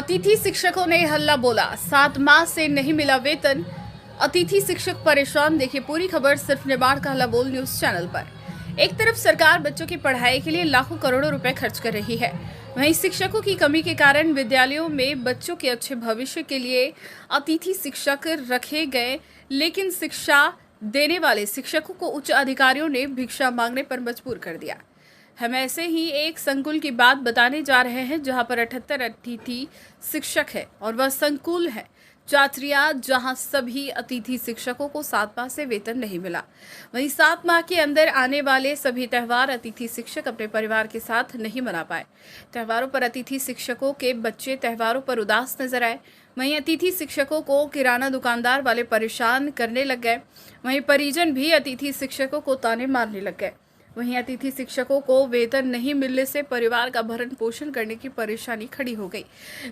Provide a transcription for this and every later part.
अतिथि शिक्षकों ने हल्ला बोला, 7 माह से नहीं मिला वेतन। अतिथि शिक्षक परेशान। देखिए पूरी खबर सिर्फ निमाड़ का हल्ला बोल न्यूज चैनल पर। एक तरफ सरकार बच्चों की पढ़ाई के लिए लाखों करोड़ों रुपए खर्च कर रही है, वहीं शिक्षकों की कमी के कारण विद्यालयों में बच्चों के अच्छे भविष्य के लिए अतिथि शिक्षक रखे गए, लेकिन शिक्षा देने वाले शिक्षकों को उच्च अधिकारियों ने भिक्षा मांगने पर मजबूर कर दिया। हम ऐसे ही एक संकुल की बात बताने जा रहे हैं जहां पर 78 अतिथि शिक्षक है और वह संकुल है चाचरिया, जहां सभी अतिथि शिक्षकों को 7 माह से वेतन नहीं मिला। वहीं 7 माह के अंदर आने वाले सभी त्यौहार अतिथि शिक्षक अपने परिवार के साथ नहीं मना पाए। त्योहारों पर अतिथि शिक्षकों के बच्चे त्योहारों पर उदास नजर आए। वहीं अतिथि शिक्षकों को किराना दुकानदार वाले परेशान करने लग गए। वहीं परिजन भी अतिथि शिक्षकों को ताने मारने लग गए। वहीं अतिथि शिक्षकों को वेतन नहीं मिलने से परिवार का भरण पोषण करने की परेशानी खड़ी हो गई,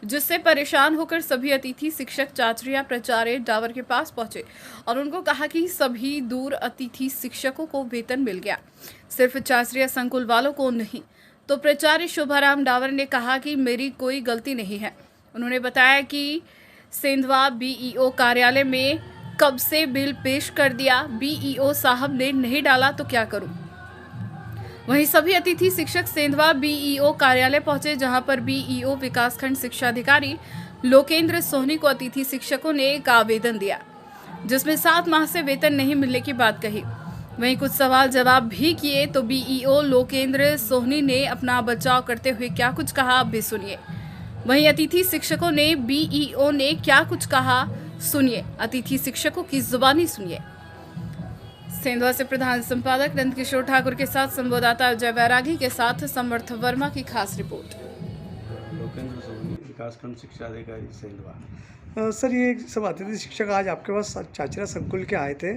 जिससे परेशान होकर सभी अतिथि शिक्षक चाचरिया प्राचार्य डावर के पास पहुंचे और उनको कहा कि सभी दूर अतिथि शिक्षकों को वेतन मिल गया, सिर्फ चाचरिया संकुल वालों को नहीं। तो प्राचार्य शोभाराम डावर ने कहा कि मेरी कोई गलती नहीं है। उन्होंने बताया कि सेंधवा बीईओ कार्यालय में कब से बिल पेश कर दिया, बीईओ साहब ने नहीं डाला तो क्या करूं। वहीं सभी अतिथि शिक्षक सेंधवा बीईओ कार्यालय पहुंचे, जहां पर बीईओ विकासखंड शिक्षा अधिकारी लोकेंद्र सोहनी को अतिथि शिक्षकों ने एक आवेदन दिया, जिसमें 7 माह से वेतन नहीं मिलने की बात कही। वहीं कुछ सवाल जवाब भी किए तो बीईओ लोकेंद्र सोहनी ने अपना बचाव करते हुए क्या कुछ कहा, आप भी सुनिए। वहीं अतिथि शिक्षकों ने बीईओ ने क्या कुछ कहा, सुनिए। अतिथि शिक्षकों की जुबानी सुनिए। सेंधवा से प्रधान संपादक नंद किशोर ठाकुर के साथ संवाददाता अजय बैरागी के साथ समर्थ वर्मा की खास रिपोर्ट। लोकेंद्र सोहनी, विकासखंड शिक्षा अधिकारी सेंधवा। सर, ये सब अतिथि शिक्षक आज आपके पास चाचरा संकुल के आए थे,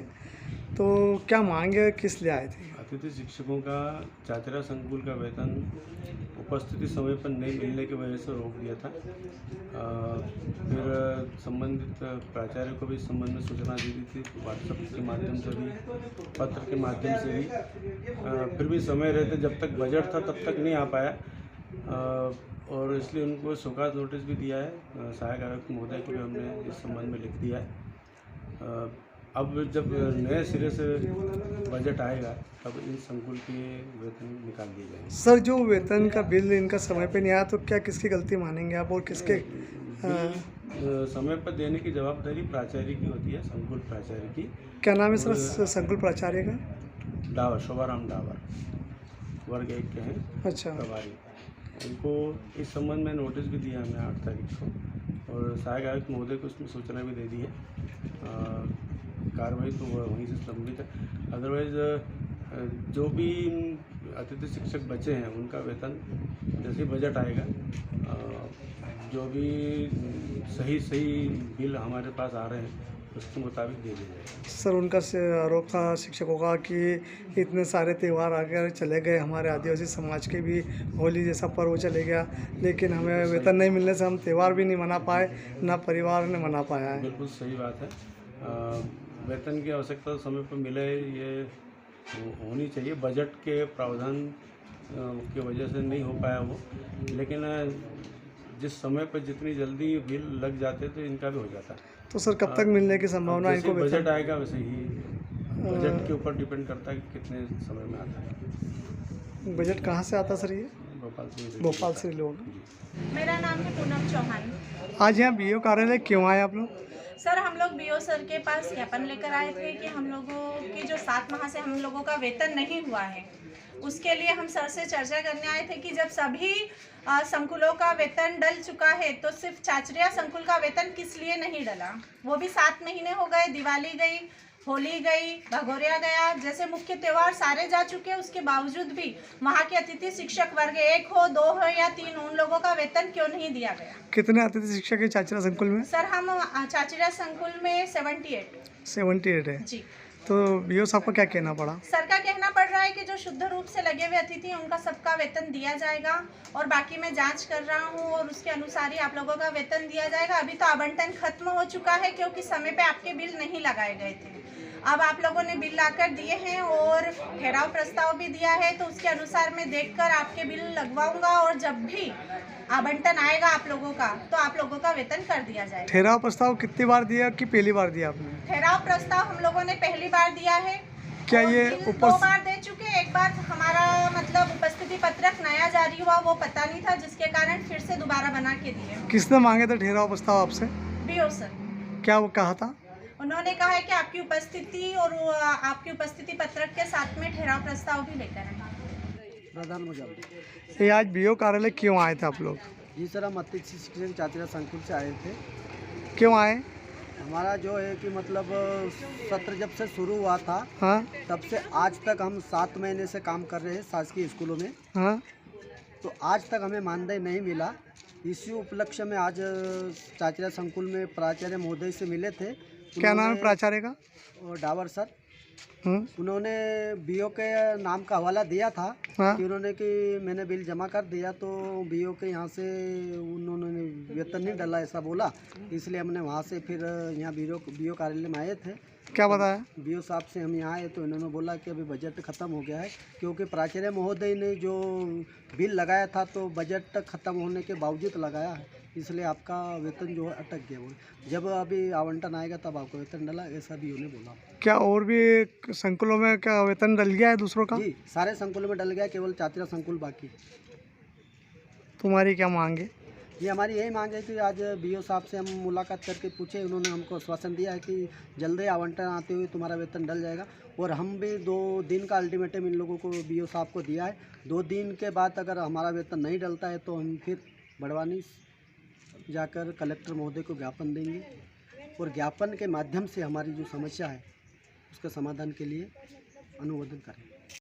तो क्या मांगे, किस लिए आए थे? अतिथि शिक्षकों का चाचरा संकुल का वेतन उपस्थिति समय पर नहीं मिलने की वजह से रोक दिया था। फिर संबंधित प्राचार्य को भी इस संबंध में सूचना दी थी, व्हाट्सएप के माध्यम से भी, पत्र के माध्यम से भी। फिर भी समय रहते जब तक बजट था तब तक नहीं आ पाया, और इसलिए उनको शोकाज नोटिस भी दिया है। सहायक आयुक्त महोदय को भी हमने इस संबंध में लिख दिया है। अब जब नए सिरे से बजट आएगा तब इन संकुल के वेतन निकाल दिए जाएंगे। सर, जो वेतन का बिल इनका समय पे नहीं आया तो क्या किसकी गलती मानेंगे आप, और किसके? समय पर देने की जवाबदारी प्राचार्य की होती है, संकुल प्राचार्य की। क्या नाम है सर संकुल प्राचार्य का? डावर, शोभाराम डावर, वर्ग 1 के हैं। अच्छा। प्रभारी। उनको इस संबंध में नोटिस भी दिया हमने 8 तारीख को, और सहायक आयुक्त महोदय को उसमें सूचना भी दे दी है। कार्रवाई तो वहीं से स्तंभित है। अदरवाइज जो भी अतिथि शिक्षक बचे हैं उनका वेतन जैसे बजट आएगा, जो भी सही बिल हमारे पास आ रहे हैं उसके मुताबिक दे दिया जाएगा। सर, उनका आरोप था शिक्षकों का कि इतने सारे त्यौहार आकर चले गए, हमारे आदिवासी समाज के भी होली जैसा पर्व चले गया, लेकिन हमें वेतन नहीं मिलने से हम त्यौहार भी नहीं मना पाए, ना परिवार ने मना पाया है। बिल्कुल सही बात है। वेतन की आवश्यकता समय पर मिले, ये होनी चाहिए। बजट के प्रावधान की वजह से नहीं हो पाया वो, लेकिन जिस समय पर जितनी जल्दी बिल लग जाते तो इनका भी हो जाता। तो सर, कब तक मिलने की संभावना? इनको बजट आएगा वैसे ही, बजट के ऊपर डिपेंड करता है कि कितने समय में आता है। बजट कहाँ से आता सर? ये भोपाल से लोग। मेरा नाम है पूनम चौहान। आज यहाँ बीईओ कार्यालय क्यों आए आप लोग? सर, हम लोग बीओ सर के पास ज्ञापन लेकर आए थे कि हम लोगों की जो 7 माह से हम लोगों का वेतन नहीं हुआ है, उसके लिए हम सर से चर्चा करने आए थे कि जब सभी संकुलों का वेतन डल चुका है तो सिर्फ चाचरिया संकुल का वेतन किस लिए नहीं डला। वो भी 7 महीने हो गए, दिवाली गई, होली गई, भगोरिया गया, जैसे मुख्य त्यौहार सारे जा चुके हैं, उसके बावजूद भी वहाँ के अतिथि शिक्षक वर्ग 1 हो, 2 हो या 3, उन लोगों का वेतन क्यों नहीं दिया गया। कितने अतिथि शिक्षक है चाचरा संकुल में? सर, हम चाचरिया संकुल में 78 है जी। तो बीओ साहब का क्या कहना पड़ा? सर का कहना पड़ रहा है कि जो शुद्ध रूप से लगे हुए अतिथि हैं उनका सबका वेतन दिया जाएगा, और बाकी मैं जांच कर रहा हूं और उसके अनुसार ही आप लोगों का वेतन दिया जाएगा। अभी तो आवंटन खत्म हो चुका है क्योंकि समय पे आपके बिल नहीं लगाए गए थे। अब आप लोगों ने बिल लाकर दिए हैं और ठहराव प्रस्ताव भी दिया है, तो उसके अनुसार मैं देखकर आपके बिल लगवाऊंगा और जब भी आवंटन आएगा आप लोगों का तो आप लोगों का वेतन कर दिया जाएगा। ठहराव प्रस्ताव कितनी बार दिया कि पहली बार दिया आपने? ठहराव प्रस्ताव हम लोगों ने पहली बार दिया है। क्या और ये बिल 2 बार दे चुके हैं। एक बार हमारा मतलब उपस्थिति पत्रक नया जारी हुआ, वो पता नहीं था, जिसके कारण फिर से दोबारा बना के दिए। किसने मांगे थे ठहराव प्रस्ताव आपसे? बीओ सर, क्या वो कहा था? उन्होंने कहा है कि आपकी उपस्थिति और आपकी उपस्थिति पत्रक के साथ में ठहराव प्रस्ताव भी लेकर आए। प्रधान मुजब ये आज बीओ कार्यालय क्यों आए थे आप लोग? जी सर, हम अतिथि शिक्षक चातरा संकुल से आए थे। क्यों आए? हमारा जो है कि मतलब सत्र जब से शुरू हुआ था हाँ तब से आज तक हम 7 महीने से काम कर रहे हैं शासकीय स्कूलों में, हाँ। तो आज तक हमें मानदेय नहीं मिला। इसी उपलक्ष्य में आज चातरा संकुल में प्राचार्य महोदय से मिले थे। क्या नाम है प्राचार्य का? डावर सर। हम्म, उन्होंने बीओ के नाम का हवाला दिया था हाँ। कि उन्होंने कि मैंने बिल जमा कर दिया, तो बीओ के यहाँ से उन्होंने वेतन नहीं डाला ऐसा बोला, इसलिए हमने वहाँ से फिर यहाँ बीओ कार्यालय में आए थे। क्या बताया? बीओ साहब से हम यहाँ आए तो इन्होंने बोला कि अभी बजट ख़त्म हो गया है, क्योंकि प्राचार्य महोदय ने जो बिल लगाया था तो बजट ख़त्म होने के बावजूद लगाया है, इसलिए आपका वेतन जो है अटक गया। वो जब अभी आवंटन आएगा तब आपको वेतन डला, ऐसा बीओ ने बोला। क्या और भी संकुलों में क्या वेतन डल गया है दूसरों का? जी, सारे संकुलों में डल गया, केवल चातरा संकुल बाकी। तुम्हारी क्या मांग है? ये हमारी यही मांग है कि आज बीओ साहब से हम मुलाकात करके पूछे, उन्होंने हमको आश्वासन दिया है कि जल्दी आवंटन आते हुए तुम्हारा वेतन डल जाएगा, और हम भी 2 दिन का अल्टीमेटम इन लोगों को बीओ साहब को दिया है। 2 दिन के बाद अगर हमारा वेतन नहीं डलता है तो हम फिर बड़वानी जाकर कलेक्टर महोदय को ज्ञापन देंगे, और ज्ञापन के माध्यम से हमारी जो समस्या है उसके समाधान के लिए अनुमोदन करेंगे।